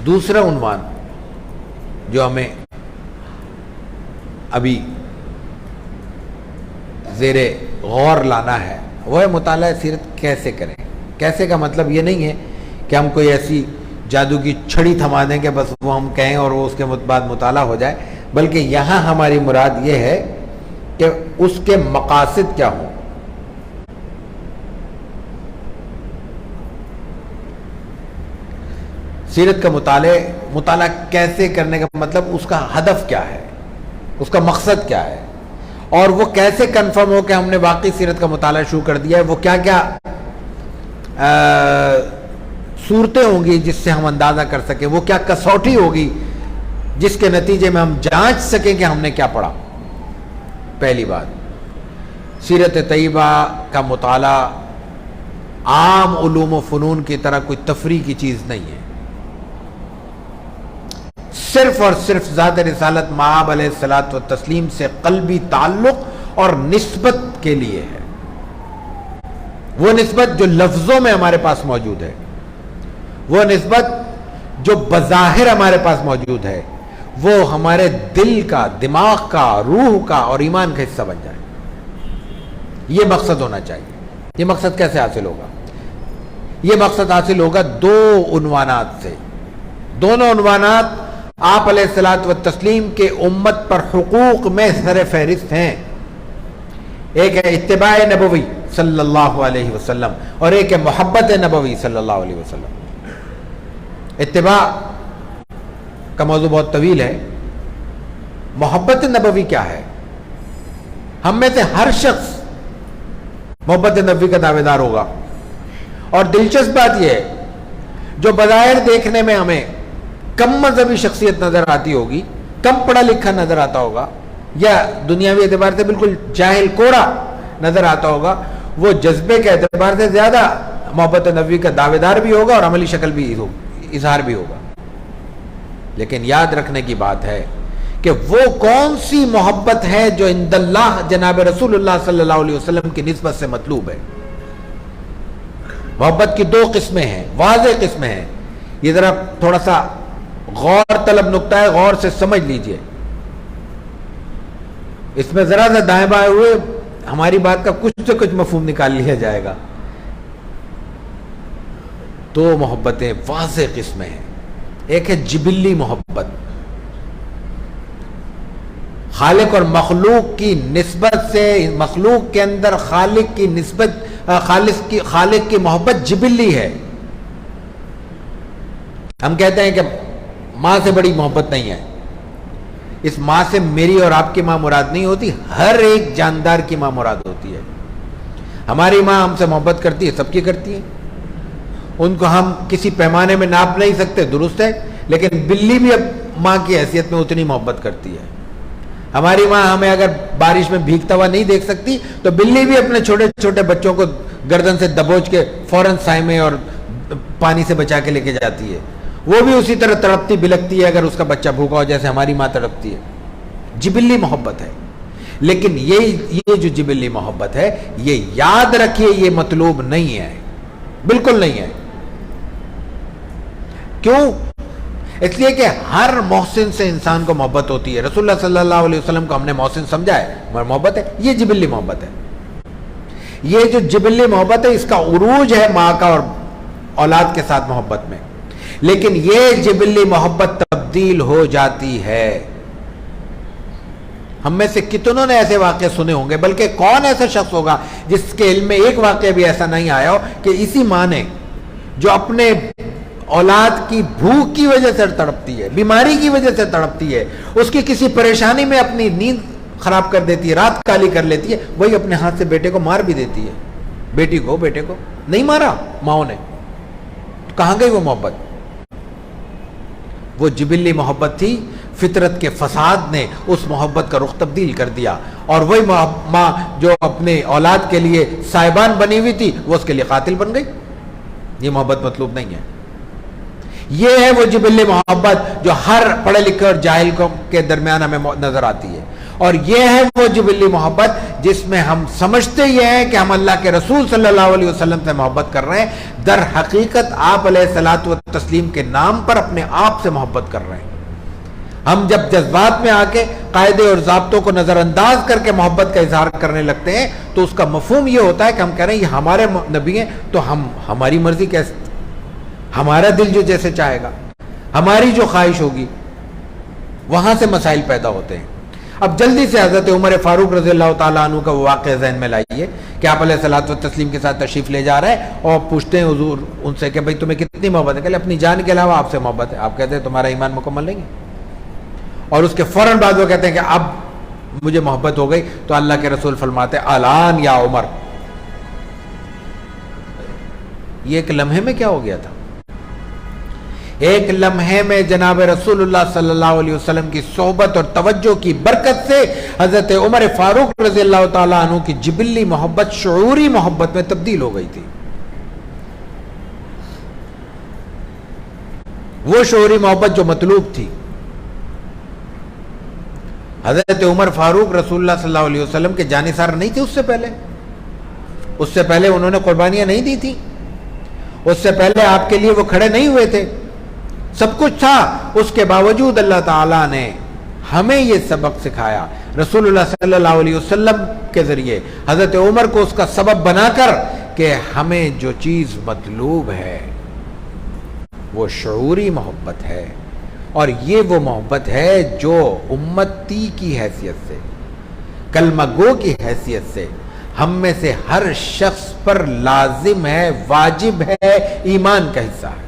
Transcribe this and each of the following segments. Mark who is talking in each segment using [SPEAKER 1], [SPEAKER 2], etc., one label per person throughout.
[SPEAKER 1] دوسرا عنوان جو ہمیں ابھی زیر غور لانا ہے وہ ہے مطالعہ سیرت کیسے کریں. کیسے کا مطلب یہ نہیں ہے کہ ہم کوئی ایسی جادو کی چھڑی تھما دیں کہ بس وہ ہم کہیں اور وہ اس کے بعد مطالعہ ہو جائے، بلکہ یہاں ہماری مراد یہ ہے کہ اس کے مقاصد کیا ہوں. سیرت کا مطالعہ کیسے کرنے کا مطلب اس کا ہدف کیا ہے، اس کا مقصد کیا ہے، اور وہ کیسے کنفرم ہو کہ ہم نے واقعی سیرت کا مطالعہ شروع کر دیا ہے. وہ کیا کیا صورتیں ہوں گی جس سے ہم اندازہ کر سکیں، وہ کیا کسوٹی ہوگی جس کے نتیجے میں ہم جانچ سکیں کہ ہم نے کیا پڑھا. پہلی بات، سیرت طیبہ کا مطالعہ عام علوم و فنون کی طرح کوئی تفریح کی چیز نہیں ہے. صرف اور صرف ذات رسالت مآب علیہ الصلوۃ والتسلیم سے قلبی تعلق اور نسبت کے لیے ہے. وہ نسبت جو لفظوں میں ہمارے پاس موجود ہے، وہ نسبت جو بظاہر ہمارے پاس موجود ہے، وہ ہمارے دل کا، دماغ کا، روح کا اور ایمان کا حصہ بن جائے. یہ مقصد ہونا چاہیے. یہ مقصد کیسے حاصل ہوگا؟ یہ مقصد حاصل ہوگا دو عنوانات سے. دونوں عنوانات آپ علیہ الصلوۃ والتسلیم کے امت پر حقوق میں سر فہرست ہیں. ایک ہے اتباع نبوی صلی اللہ علیہ وسلم اور ایک ہے محبت نبوی صلی اللہ علیہ وسلم. اتباع کا موضوع بہت طویل ہے. محبت نبوی کیا ہے؟ ہم میں سے ہر شخص محبت نبوی کا دعوے دار ہوگا، اور دلچسپ بات یہ ہے جو بظاہر دیکھنے میں ہمیں کم مذہبی شخصیت نظر آتی ہوگی، کم پڑھا لکھا نظر آتا ہوگا، یا دنیاوی اعتبار سے بالکل جاہل کوڑا نظر آتا ہوگا، وہ جذبے کے اعتبار سے زیادہ محبت نبوی کا دعوے دار بھی ہوگا اور عملی شکل بھی اظہار بھی ہوگا. لیکن یاد رکھنے کی بات ہے کہ وہ کون سی محبت ہے جو عند اللہ جناب رسول اللہ صلی اللہ علیہ وسلم کی نسبت سے مطلوب ہے. محبت کی دو قسمیں ہیں، واضح قسمیں ہیں. یہ ذرا تھوڑا سا غور طلب نقطہ ہے، غور سے سمجھ لیجئے. اس میں ذرا سا دائیں بائیں ہوئے ہماری بات کا کچھ سے کچھ مفہوم نکال لیا جائے گا. دو محبتیں واضح قسمیں ہیں. ایک ہے جبلی محبت، خالق اور مخلوق کی نسبت سے، مخلوق کے اندر خالق کی نسبت، خالق کی محبت جبلی ہے. ہم کہتے ہیں کہ ماں سے بڑی محبت نہیں ہے. اس ماں سے میری اور آپ کی ماں مراد نہیں ہوتی، ہر ایک جاندار کی ماں مراد ہوتی ہے. ہماری ماں ہم سے محبت کرتی ہے، سب کی کرتی ہے، ان کو ہم کسی پیمانے میں ناپ نہیں سکتے، درست ہے، لیکن بلی بھی اب ماں کی حیثیت میں اتنی محبت کرتی ہے. ہماری ماں ہمیں اگر بارش میں بھیگتا ہوا نہیں دیکھ سکتی تو بلی بھی اپنے چھوٹے چھوٹے بچوں کو گردن سے دبوچ کے فوراً سائے میں اور پانی سے بچا کے لے کے جاتی ہے. وہ بھی اسی طرح تڑپتی بلکتی ہے اگر اس کا بچہ بھوکا ہو، جیسے ہماری ماں تڑپتی ہے. جبلی محبت ہے. لیکن یہ جو جبلی محبت ہے، یہ یاد رکھیے یہ مطلوب نہیں ہے، بالکل نہیں ہے. کیوں؟ اس لیے کہ ہر محسن سے انسان کو محبت ہوتی ہے. رسول اللہ صلی اللہ علیہ وسلم کو ہم نے محسن سمجھا ہے، مگر محبت ہے. یہ جبلی محبت ہے. یہ جو جبلی محبت ہے اس کا عروج ہے ماں کا اور اولاد کے ساتھ محبت میں. لیکن یہ جبلی محبت تبدیل ہو جاتی ہے. ہم میں سے کتنوں نے ایسے واقعے سنے ہوں گے، بلکہ کون ایسا شخص ہوگا جس کے علم میں ایک واقعہ بھی ایسا نہیں آیا ہو کہ اسی ماں نے جو اپنے اولاد کی بھوک کی وجہ سے تڑپتی ہے، بیماری کی وجہ سے تڑپتی ہے، اس کی کسی پریشانی میں اپنی نیند خراب کر دیتی ہے، رات کالی کر لیتی ہے، وہی اپنے ہاتھ سے بیٹے کو مار بھی دیتی ہے. بیٹی کو، بیٹے کو نہیں مارا ماؤں نے. کہاں گئی وہ محبت؟ وہ جبلی محبت تھی. فطرت کے فساد نے اس محبت کا رخ تبدیل کر دیا، اور وہی ماں جو اپنے اولاد کے لیے سائبان بنی ہوئی تھی وہ اس کے لیے قاتل بن گئی. یہ محبت مطلوب نہیں ہے. یہ ہے وہ جبلی محبت جو ہر پڑھے لکھے اور جاہل کے درمیان ہمیں نظر آتی ہے. اور یہ ہے وہ جبلی محبت جس میں ہم سمجھتے یہ ہیں کہ ہم اللہ کے رسول صلی اللہ علیہ وسلم سے محبت کر رہے ہیں، در حقیقت آپ علیہ الصلوۃ والتسلیم کے نام پر اپنے آپ سے محبت کر رہے ہیں۔ ہم جب جذبات میں آ کے قاعدے اور ضابطوں کو نظر انداز کر کے محبت کا اظہار کرنے لگتے ہیں تو اس کا مفہوم یہ ہوتا ہے کہ ہم کہہ رہے ہیں یہ ہمارے نبی ہیں تو ہماری مرضی کیسے، ہمارا دل جو جیسے چاہے گا، ہماری جو خواہش ہوگی، وہاں سے مسائل پیدا ہوتے ہیں۔ اب جلدی سے حضرت عمر فاروق رضی اللہ تعالیٰ عنہ کا وہ واقعہ ذہن میں لائیے کہ آپ علیہ الصلوۃ والتسلیم کے ساتھ تشریف لے جا رہے ہیں اور پوچھتے ہیں حضور ان سے کہ بھائی تمہیں کتنی محبت ہے؟ کہ اپنی جان کے علاوہ آپ سے محبت ہے۔ آپ کہتے ہیں تمہارا ایمان مکمل نہیں ہے، اور اس کے فوراً بعد وہ کہتے ہیں کہ اب مجھے محبت ہو گئی، تو اللہ کے رسول فرماتے الان یا عمر، یہ ایک لمحے میں کیا ہو گیا تھا؟ ایک لمحے میں جناب رسول اللہ صلی اللہ علیہ وسلم کی صحبت اور توجہ کی برکت سے حضرت عمر فاروق رضی اللہ تعالیٰ عنہ کی جبلی محبت شعوری محبت میں تبدیل ہو گئی تھی۔ وہ شعوری محبت جو مطلوب تھی۔ حضرت عمر فاروق رسول اللہ صلی اللہ علیہ وسلم کے جانثار نہیں تھے، اس سے پہلے انہوں نے قربانیاں نہیں دی تھی، اس سے پہلے آپ کے لیے وہ کھڑے نہیں ہوئے تھے، سب کچھ تھا۔ اس کے باوجود اللہ تعالیٰ نے ہمیں یہ سبق سکھایا رسول اللہ صلی اللہ علیہ وسلم کے ذریعے، حضرت عمر کو اس کا سبب بنا کر کہ ہمیں جو چیز مطلوب ہے وہ شعوری محبت ہے، اور یہ وہ محبت ہے جو امتی کی حیثیت سے، کلمہ گو کی حیثیت سے ہم میں سے ہر شخص پر لازم ہے، واجب ہے، ایمان کا حصہ ہے۔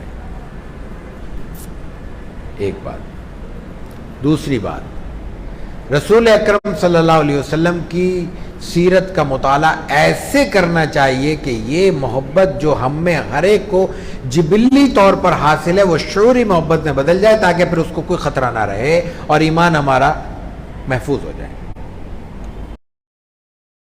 [SPEAKER 1] ایک بات۔ دوسری بات، رسول اکرم صلی اللہ علیہ وسلم کی سیرت کا مطالعہ ایسے کرنا چاہیے کہ یہ محبت جو ہم میں ہر ایک کو جبلی طور پر حاصل ہے وہ شعوری محبت میں بدل جائے، تاکہ پھر اس کو کوئی خطرہ نہ رہے اور ایمان ہمارا محفوظ ہو جائے۔